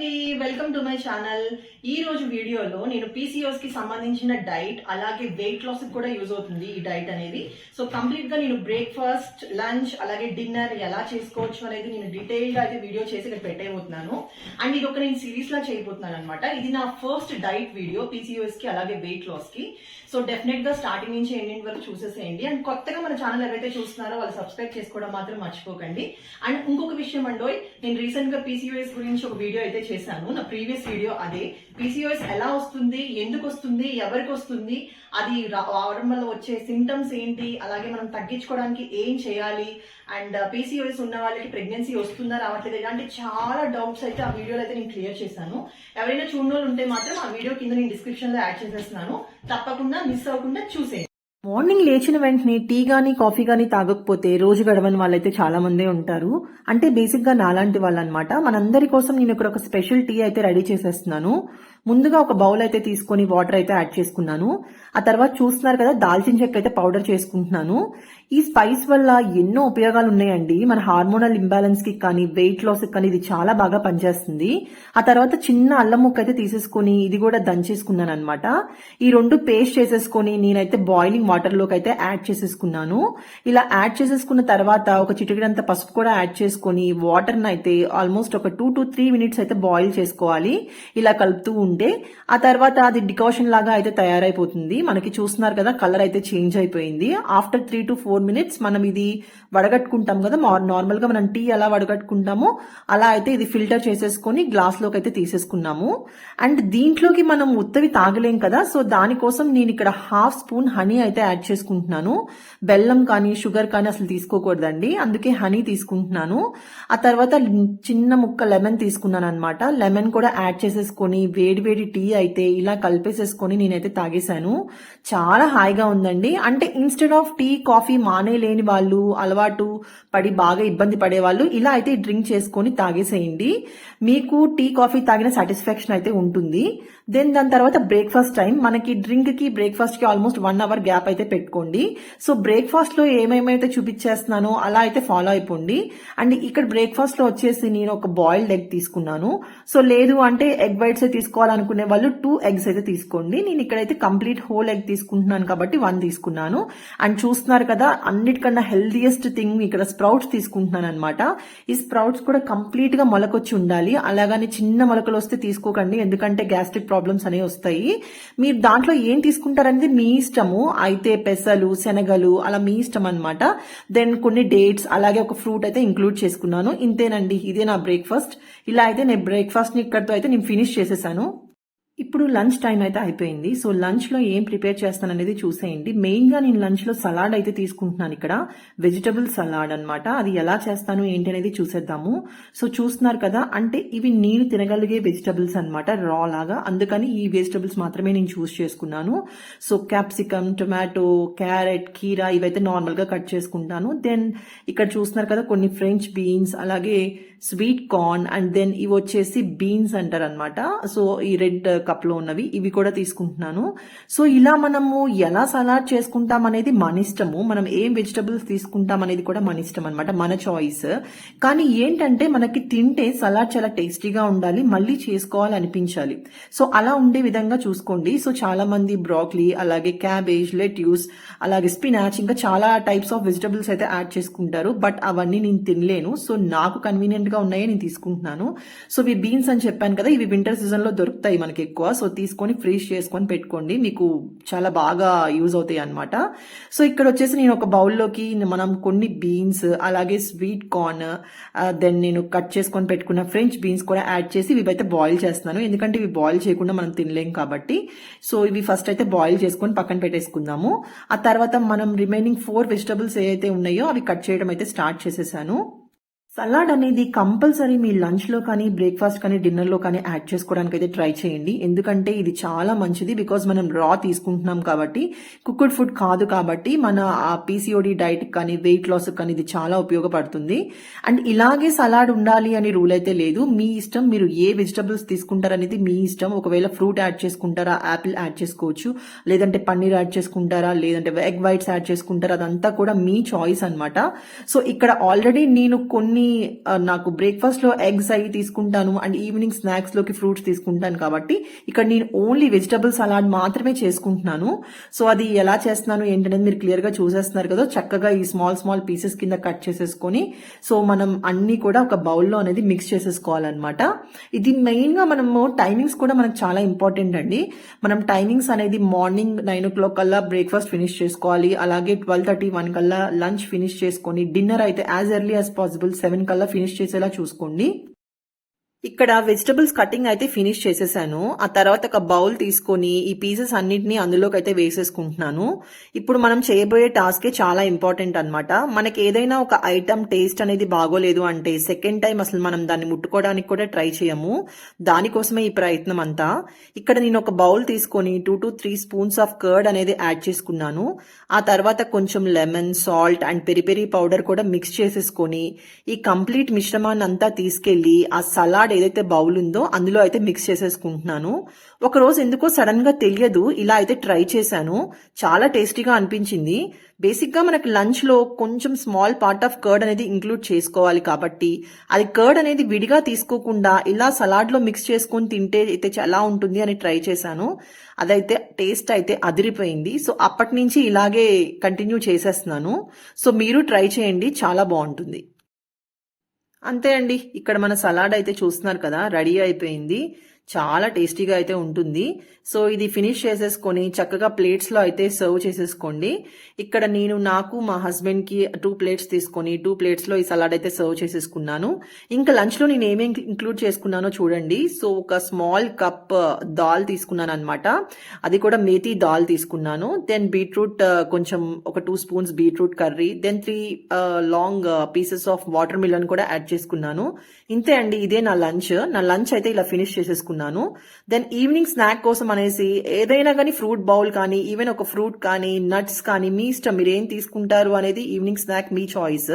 అండి, welcome to my channel. ఈ రోజు వీడియోలో నేను పీసీఓస్ కి సంబంధించిన డైట్ అలాగే వెయిట్ లాస్ కూడా యూజ్ అవుతుంది ఈ డైట్ అనేది. సో కంప్లీట్ గా నేను బ్రేక్ఫాస్ట్, లంచ్ అలాగే డిన్నర్ ఎలా చేసుకోవచ్చు అనేది నేను డీటెయిల్ గా అయితే వీడియో చేసి ఇక్కడ పెట్టేయబోతున్నాను. అండ్ ఇది ఒక నేను సిరీస్ లా చేయబోతున్నాను అనమాట. ఇది నా ఫస్ట్ డైట్ వీడియో పీసీఓస్ కి అలాగే వెయిట్ లాస్ కి. సో డెఫినెట్ గా స్టార్టింగ్ నుంచి ఎండింగ్ వరకు చూసేసేయండి. అండ్ కొత్తగా మన ఛానల్ ఎవరైతే చూస్తున్నారో వాళ్ళు సబ్స్క్రైబ్ చేసుకోవడం మాత్రం మర్చిపోకండి. అండ్ ఇంకొక విషయం అండి, నేను రీసెంట్ గా పీసీఓఎస్ గురించి ఒక వీడియో అయితే చేశాను. నా ప్రీవియస్ వీడియో అదే. పీసీఓఎస్ ఎలా వస్తుంది, ఎందుకు వస్తుంది, ఎవరికి వస్తుంది, అది రావడం వల్ల వచ్చే సింటమ్స్ ఏంటి, అలాగే మనం తగ్గించుకోవడానికి ఏం చేయాలి, అండ్ పీసీఓఎస్ ఉన్న వాళ్ళకి ప్రెగ్నెన్సీ వస్తుందా రావట్లేదు, ఇలాంటి చాలా డౌట్స్ అయితే ఆ వీడియోలో అయితే నేను క్లియర్ చేశాను. ఎవరైనా చూడని వాళ్ళు ఉంటే మాత్రం ఆ వీడియో కింద నేను డిస్క్రిప్షన్ లో యాడ్ చేసేస్తున్నాను. తప్పకుండా మిస్ అవ్వకుండా చూసేయండి. మార్నింగ్ లేచిన వెంటనే టీ గానీ కాఫీ గానీ తాగకపోతే రోజు గడవని వాళ్ళైతే చాలా మందే ఉంటారు. అంటే బేసిక్ గా నాలాంటి వాళ్ళు అనమాట. మనందరి కోసం నేను ఇక్కడ ఒక స్పెషల్ టీ అయితే రెడీ చేసేస్తున్నాను. ముందుగా ఒక బౌల్ అయితే తీసుకొని వాటర్ అయితే యాడ్ చేసుకున్నాను. ఆ తర్వాత చూస్తున్నారు కదా, దాల్చిన చెక్క అయితే పౌడర్ చేసుకుంటున్నాను. ఈ స్పైస్ వల్ల ఎన్నో ఉపయోగాలు ఉన్నాయండి. మన హార్మోనల్ ఇంబ్యాలెన్స్ కి కానీ వెయిట్ లాస్ కి కానీ ఇది చాలా బాగా పనిచేస్తుంది. ఆ తర్వాత చిన్న అల్లం ముక్క అయితే తీసేసుకొని ఇది కూడా దంచేసుకున్నాను అనమాట. ఈ రెండు పేస్ట్ చేసేసుకొని నేనైతే బాయిలింగ్ వాటర్ లోకి అయితే యాడ్ చేసేసుకున్నాను. ఇలా యాడ్ చేసేసుకున్న తర్వాత ఒక చిటికెడంత పసుపు కూడా యాడ్ చేసుకొని వాటర్ అయితే ఆల్మోస్ట్ ఒక 2 to 3 minutes అయితే బాయిల్ చేసుకోవాలి. ఇలా కలుపుతూ ఉంటే ఆ తర్వాత అది డికాషన్ లాగా అయితే తయారైపోతుంది. మనకి చూస్తున్నారు కదా, కలర్ అయితే చేంజ్ అయిపోయింది. ఆఫ్టర్ 3 to 4 minutes మనం ఇది వడగట్టుకుంటాం కదా, నార్మల్ గా మనం టీ ఎలా వడగట్టుకుంటామో అలా అయితే ఇది ఫిల్టర్ చేసేసుకొని గ్లాస్ లోకి అయితే తీసేసుకున్నాము. అండ్ దీంట్లోకి మనం ఉత్తవి తాగలేం కదా, సో దానికోసం నేను ఇక్కడ 1/2 స్పూన్ హనీ అయితే యాడ్ చేసుకుంటున్నాను. బెల్లం కానీ షుగర్ కానీ అసలు తీసుకోకూడదండి, అందుకే హనీ తీసుకుంటున్నాను. ఆ తర్వాత చిన్న ముక్క లెమన్ తీసుకున్నాను అనమాట. లెమన్ కూడా యాడ్ చేసేసుకొని వేడి వేడి టీ అయితే ఇలా కలిపేసేసుకొని నేనైతే తాగేశాను. చాలా హాయిగా ఉందండి. అంటే ఇన్స్టెడ్ ఆఫ్ టీ కాఫీ మానేలేని వాళ్ళు, అలవాటు పడి బాగా ఇబ్బంది పడే వాళ్ళు ఇలా అయితే డ్రింక్ చేసుకొని తాగేసేయండి. మీకు టీ కాఫీ తాగిన సాటిస్ఫాక్షన్ అయితే ఉంటుంది. దెన్ దాని తర్వాత బ్రేక్ఫాస్ట్ టైం. మనకి డ్రింక్ కి బ్రేక్ఫాస్ట్ కి ఆల్మోస్ట్ 1 hour గ్యాప్ అయితే పెట్టుకోండి. సో బ్రేక్ఫాస్ట్ లో ఏమేమైతే చూపించేస్తున్నానో అలా అయితే ఫాలో అయిపోండి. అండ్ ఇక్కడ బ్రేక్ఫాస్ట్ లో వచ్చేసి నేను ఒక బాయిల్డ్ ఎగ్ తీసుకున్నాను. సో లేదు అంటే ఎగ్ వైట్స్ తీసుకోవాలనుకునే వాళ్ళు 2 eggs అయితే తీసుకోండి. నేను ఇక్కడైతే కంప్లీట్ హోల్ ఎగ్ తీసుకుంటున్నాను కాబట్టి 1 తీసుకున్నాను. అండ్ చూస్తున్నారు కదా, అన్నిటికన్నా హెల్దియెస్ట్ థింగ్ ఇక్కడ స్ప్రౌట్స్ తీసుకుంటున్నాను అనమాట. ఈ స్ప్రౌట్స్ కూడా కంప్లీట్ గా మొలకొచ్చి ఉండాలి. అలాగని చిన్న మొలకలు వస్తే తీసుకోకండి, ఎందుకంటే గ్యాస్ట్రిక్ ప్రాబ్లమ్స్ అనేవి వస్తాయి. మీరు దాంట్లో ఏం తీసుకుంటారనేది మీ ఇష్టము. అయితే పెసలు, శనగలు అలా మీ ఇష్టం అనమాట. దెన్ కొన్ని డేట్స్ అలాగే ఒక ఫ్రూట్ అయితే ఇంక్లూడ్ చేసుకున్నాను. ఇంతేనండి, ఇదే నా బ్రేక్ఫాస్ట్. ఇలా అయితే నేను బ్రేక్ఫాస్ట్ ని ఇక్కడతో అయితే నేను ఫినిష్ చేసేసాను. ఇప్పుడు లంచ్ టైం అయితే అయిపోయింది. సో లంచ్ లో ఏం ప్రిపేర్ చేస్తాను అనేది చూసేయండి. మెయిన్ గా నేను లంచ్ లో సలాడ్ అయితే తీసుకుంటున్నాను. ఇక్కడ వెజిటబుల్ సలాడ్ అన్నమాట. అది ఎలా చేస్తాను ఏంటి అనేది చూసేద్దాము. సో చూస్తున్నారు కదా, అంటే ఇవి నేను తినగలిగే వెజిటబుల్స్ అన్నమాట, రా లాగా. అందుకని ఈ వెజిటబుల్స్ మాత్రమే నేను చూస్ చేసుకున్నాను. సో క్యాప్సికమ్, టొమాటో, క్యారెట్, కీరా ఇవైతే నార్మల్ గా కట్ చేసుకుంటాను. దెన్ ఇక్కడ చూస్తున్నారు కదా, కొన్ని ఫ్రెంచ్ బీన్స్, అలాగే స్వీట్ కార్న్, అండ్ దెన్ ఇవి వచ్చేసి బీన్స్ అంటారు అనమాట. సో ఈ రెడ్ కప్ లో ఉన్నవి ఇవి కూడా తీసుకుంటున్నాను. సో ఇలా మనము ఎలా సలాడ్ చేసుకుంటాం అనేది మన ఇష్టము. మనం ఏం వెజిటబుల్స్ తీసుకుంటాం అనేది కూడా మన ఇష్టం అనమాట, మన చాయిస్. కానీ ఏంటంటే మనకి తింటే సలాడ్ చాలా టేస్టీగా ఉండాలి, మళ్ళీ చేసుకోవాలి అనిపించాలి. సో అలా ఉండే విధంగా చూసుకోండి. సో చాలా మంది బ్రాక్లీ, అలాగే క్యాబేజ్, లెట్యూస్, అలాగే స్పినాచ్, ఇంకా చాలా టైప్స్ ఆఫ్ వెజిటబుల్స్ అయితే యాడ్ చేసుకుంటారు. బట్ అవన్నీ నేను తినలేను. సో నాకు కన్వీనియంట్ గా ఉన్నాయే నేను తీసుకుంటున్నాను. సో ఇవి బీన్స్ అని చెప్పాను కదా, ఇవి వింటర్ సీజన్ లో దొరుకుతాయి మనకి ఎక్కువ. సో తీసుకొని ఫ్రీజ్ చేసుకొని పెట్టుకోండి, మీకు చాలా బాగా యూజ్ అవుతాయి అనమాట. సో ఇక్కడ వచ్చేసి నేను ఒక బౌల్లోకి మనం కొన్ని బీన్స్, అలాగే స్వీట్ కార్న్, దెన్ నేను కట్ చేసుకొని పెట్టుకున్న ఫ్రెంచ్ బీన్స్ కూడా యాడ్ చేసి ఇవైతే బాయిల్ చేస్తున్నాను. ఎందుకంటే ఇవి బాయిల్ చేయకుండా మనం తినలేం కాబట్టి. సో ఇవి ఫస్ట్ అయితే బాయిల్ చేసుకొని పక్కన పెట్టేసుకుందాము. ఆ తర్వాత మనం రిమైనింగ్ 4 వెజిటబుల్స్ ఏవైతే ఉన్నాయో అవి కట్ చేయడం అయితే స్టార్ట్ చేసేసాను. సలాడ్ అనేది కంపల్సరీ మీ లంచ్ లో కానీ, బ్రేక్ఫాస్ట్ కానీ, డిన్నర్ లో కానీ యాడ్ చేసుకోవడానికి అయితే ట్రై చేయండి. ఎందుకంటే ఇది చాలా మంచిది. బికాజ్ మనం రా తీసుకుంటున్నాం కాబట్టి, కుక్డ్ ఫుడ్ కాదు కాబట్టి మన ఆ పీసీఓడి డైట్ కానీ వెయిట్ లాస్ కానీ ఇది చాలా ఉపయోగపడుతుంది. అండ్ ఇలాగే సలాడ్ ఉండాలి అని రూల్ అయితే లేదు, మీ ఇష్టం. మీరు ఏ వెజిటబుల్స్ తీసుకుంటారనేది మీ ఇష్టం. ఒకవేళ ఫ్రూట్ యాడ్ చేసుకుంటారా, యాపిల్ యాడ్ చేసుకోవచ్చు, లేదంటే పన్నీర్ యాడ్ చేసుకుంటారా, లేదంటే ఎగ్ వైట్స్ యాడ్ చేసుకుంటారా, అదంతా కూడా మీ చాయిస్ అనమాట. సో ఇక్కడ ఆల్రెడీ నేను కొన్ని అన్ని నాకు బ్రేక్ఫాస్ట్ లో ఎగ్స్ అవి తీసుకుంటాను అండ్ ఈవినింగ్ స్నాక్స్ లోకి ఫ్రూట్స్ తీసుకుంటాను కాబట్టి ఇక్కడ నేను ఓన్లీ వెజిటబుల్ సలాడ్ మాత్రమే చేసుకుంటున్నాను. సో అది ఎలా చేస్తున్నాను ఏంటనేది మీరు క్లియర్ గా చూసేస్తున్నారు కదా. చక్కగా ఈ స్మాల్ పీసెస్ కింద కట్ చేసేసుకొని సో మనం అన్ని కూడా ఒక బౌల్లో అనేది మిక్స్ చేసేసుకోవాలన్నమాట. ఇది మెయిన్ గా మనము టైమింగ్స్ కూడా మనకు చాలా ఇంపార్టెంట్ అండి. మనం టైమింగ్స్ అనేది మార్నింగ్ 9 o'clock కల్లా బ్రేక్ఫాస్ట్ ఫినిష్ చేసుకోవాలి. అలాగే 12:30-1 కల్లా లంచ్ ఫినిష్ చేసుకొని డిన్నర్ అయితే యాజ్ ఎర్లీ యాజ్ పాసిబుల్ 7 కల్లా ఫినిష్ చేసేలా చూసుకోండి. ఇక్కడ వెజిటబుల్స్ కటింగ్ అయితే ఫినిష్ చేసేసాను. ఆ తర్వాత ఒక బౌల్ తీసుకొని ఈ పీసెస్ అన్నిటిని అందులోకి అయితే వేసేసుకుంటున్నాను. ఇప్పుడు మనం చేయబోయే టాస్కే చాలా ఇంపార్టెంట్ అన్నమాట. మనకి ఏదైనా ఒక ఐటమ్ టేస్ట్ అనేది బాగోలేదు అంటే సెకండ్ టైం అసలు మనం దాన్ని ముట్టుకోవడానికి కూడా ట్రై చేయము. దానికోసమే ఈ ప్రయత్నం అంతా. ఇక్కడ నేను ఒక బౌల్ తీసుకొని 2 to 3 స్పూన్స్ ఆఫ్ కర్డ్ అనేది యాడ్ చేసుకున్నాను. ఆ తర్వాత కొంచెం lemon, salt and peri powder కూడా మిక్స్ చేసేసుకొని ఈ కంప్లీట్ మిశ్రమాన్ని అంతా తీసుకెళ్లి ఆ సలాడ్ ఏదైతే బౌల్ ఉందో అందులో అయితే మిక్స్ చేసేసుకుంటున్నాను. ఒక రోజు ఎందుకో సడన్ గా తెలియదు ఇలా అయితే ట్రై చేశాను. చాలా టేస్టీగా అనిపించింది. బేసిక్ గా మనకి లంచ్ లో కొంచెం స్మాల్ పార్ట్ ఆఫ్ కర్డ్ అనేది ఇంక్లూడ్ చేసుకోవాలి కాబట్టి అది కర్డ్ అనేది విడిగా తీసుకోకుండా ఇలా సలాడ్ లో మిక్స్ చేసుకొని తింటే అయితే చాలా ఉంటుంది అని ట్రై చేశాను. అదైతే టేస్ట్ అయితే అదిరిపోయింది. సో అప్పటి నుంచి ఇలాగే కంటిన్యూ చేసేస్తున్నాను. సో మీరు ట్రై చేయండి, చాలా బాగుంటుంది. అంతే అండి, ఇక్కడ మన సలాడ్ అయితే చూస్తున్నారు కదా, రెడీ అయిపోయింది. చాలా టేస్టీగా అయితే ఉంటుంది. సో ఇది ఫినిష్ చేసేసుకొని చక్కగా ప్లేట్స్ లో అయితే సర్వ్ చేసేసుకోండి. ఇక్కడ నేను నాకు మా హస్బెండ్ కి 2 plates తీసుకొని 2 plates లో ఈ సలాడ్ అయితే సర్వ్ చేసేసుకున్నాను. ఇంకా లంచ్ లో నేను ఏమేమి ఇంక్లూడ్ చేసుకున్నానో చూడండి. సో ఒక స్మాల్ కప్ దాల్ తీసుకున్నాను అనమాట. అది కూడా మేథీ దాల్ తీసుకున్నాను. దెన్ బీట్రూట్ కొంచెం ఒక 2 spoons beetroot curry, then 3 long pieces of watermelon కూడా యాడ్ చేసుకున్నాను. ఇంతే అండి, ఇదే నా లంచ్ అయితే ఇలా ఫినిష్ చేసేసుకున్నాను. దెన్ ఈవినింగ్ స్నాక్ కోసం అనేసి ఏదైనా కానీ ఫ్రూట్ బౌల్ కానీ ఈవెన్ ఒక ఫ్రూట్ కానీ నట్స్ కానీ మీ ఇష్టం, మీరు ఏం తీసుకుంటారు అనేది ఈవినింగ్ స్నాక్ మీ చాయిస్.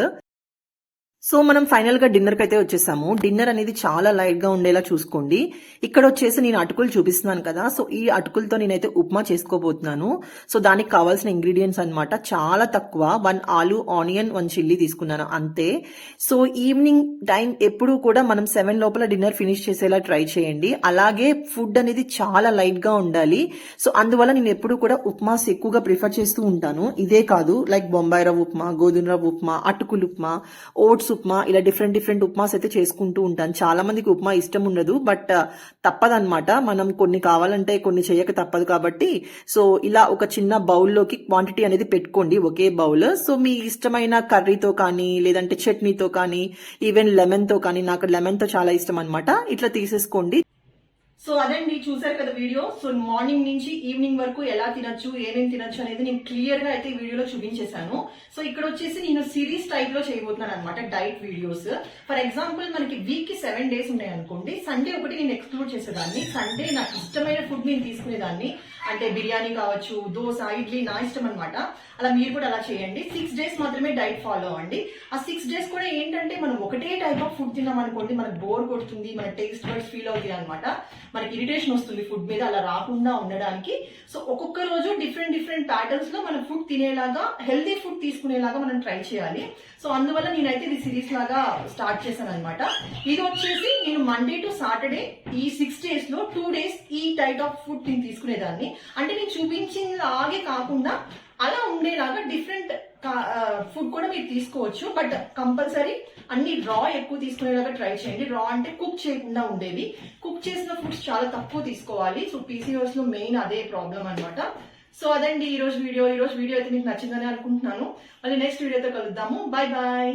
సో మనం ఫైనల్ గా డిన్నర్ కి అయితే వచ్చేసాము. డిన్నర్ అనేది చాలా లైట్ గా ఉండేలా చూసుకోండి. ఇక్కడ వచ్చేసి నేను అటుకులు చూపిస్తున్నాను కదా, సో ఈ అటుకులతో నేనైతే ఉప్మా చేసుకోబోతున్నాను. సో దానికి కావాల్సిన ఇంగ్రీడియంట్స్ అన్నమాట చాలా తక్కువ. 1 ఆలు, ఆనియన్, 1 చిల్లీ తీసుకున్నాను అంతే. సో ఈవినింగ్ టైం ఎప్పుడు కూడా మనం 7 లోపల డిన్నర్ ఫినిష్ చేసేలా ట్రై చేయండి. అలాగే ఫుడ్ అనేది చాలా లైట్ గా ఉండాలి. సో అందువల్ల నేను ఎప్పుడు కూడా ఉప్మాస్ ఎక్కువగా ప్రిఫర్ చేస్తూ ఉంటాను. ఇదే కాదు, లైక్ బొంబాయి రవ్వ ఉప్మా, గోధుమ రవ్వ ఉప్మా, అటుకులు ఉప్మా, ఓట్స్ ఉప్మా, ఇలా డిఫరెంట్ ఉప్మాస్ అయితే చేసుకుంటూ ఉంటాను. చాలా మందికి ఉప్మా ఇష్టం ఉండదు, బట్ తప్పదన్నమాట. మనం కొన్ని కావాలంటే కొన్ని చేయక తప్పదు కాబట్టి సో ఇలా ఒక చిన్న బౌల్లోకి క్వాంటిటీ అనేది పెట్టుకోండి, ఒకే బౌల్. సో మీ ఇష్టమైన కర్రీతో కానీ లేదంటే చట్నీతో కానీ ఈవెన్ లెమన్ తో కానీ, నాకు లెమన్ తో చాలా ఇష్టం అన్నమాట, ఇట్లా తీసేసుకోండి. సో అదండి, చూసారు కదా వీడియో. సో మార్నింగ్ నుంచి ఈవినింగ్ వరకు ఎలా తినొచ్చు, ఏమేమి తినొచ్చు అనేది నేను క్లియర్ గా అయితే ఈ వీడియోలో చూపించేశాను. సో ఇక్కడ వచ్చేసి నేను సిరీస్ టైప్ లో చేయబోతున్నాను అనమాట డైట్ వీడియోస్. ఫర్ ఎగ్జాంపుల్ మనకి వీక్ కి 7 days ఉన్నాయి అనుకోండి, సండే ఒకటి నేను ఎక్స్క్లూడ్ చేసేదాన్ని. సండే నాకు ఇష్టమైన ఫుడ్ నేను తీసుకునేదాన్ని, అంటే బిర్యానీ కావచ్చు, దోశ, ఇడ్లీ, నా ఇష్టం అనమాట. అలా మీరు కూడా అలా చేయండి. 6 days మాత్రమే డైట్ ఫాలో అవ్వండి. ఆ 6 days కూడా ఏంటంటే మనం ఒకటే టైప్ ఆఫ్ ఫుడ్ తిన్నాం అనుకోండి, మనకు బోర్ కొడుతుంది, మన టేస్ట్ బడ్స్ ఫీల్ అవుతుంది అనమాట, మనకి ఇరిటేషన్ వస్తుంది ఫుడ్ మీద. అలా రాకుండా ఉండడానికి సో ఒక్కొక్క రోజు డిఫరెంట్ ప్యాటర్న్స్ లో మనం ఫుడ్ తినేలాగా, హెల్దీ ఫుడ్ తీసుకునేలాగా మనం ట్రై చేయాలి. సో అందువల్ల నేనైతే ఇది సిరీస్ లాగా స్టార్ట్ చేశాను అనమాట. ఇది వచ్చేసి నేను మండే టు సాటర్డే ఈ 6 days లో 2 days ఈ టైప్ ఆఫ్ ఫుడ్ నేను తీసుకునేదాన్ని. అంటే నేను చూపించిన లాగే కాకుండా అలా ఉండేలాగా డిఫరెంట్ ఫుడ్ కూడా మీరు తీసుకోవచ్చు. బట్ కంపల్సరీ అన్ని రా ఎక్కువ తీసుకునేలాగా ట్రై చేయండి. రా అంటే కుక్ చేయకుండా ఉండేవి. కుక్ చేసిన ఫుడ్స్ చాలా తక్కువ తీసుకోవాలి. సో పీసీఓఎస్ లో మెయిన్ అదే ప్రాబ్లం అనమాట. సో అదండి ఈ రోజు వీడియో అయితే మీకు నచ్చిందని అనుకుంటున్నాను. మళ్ళీ నెక్స్ట్ వీడియోతో కలుద్దాము. Bye bye.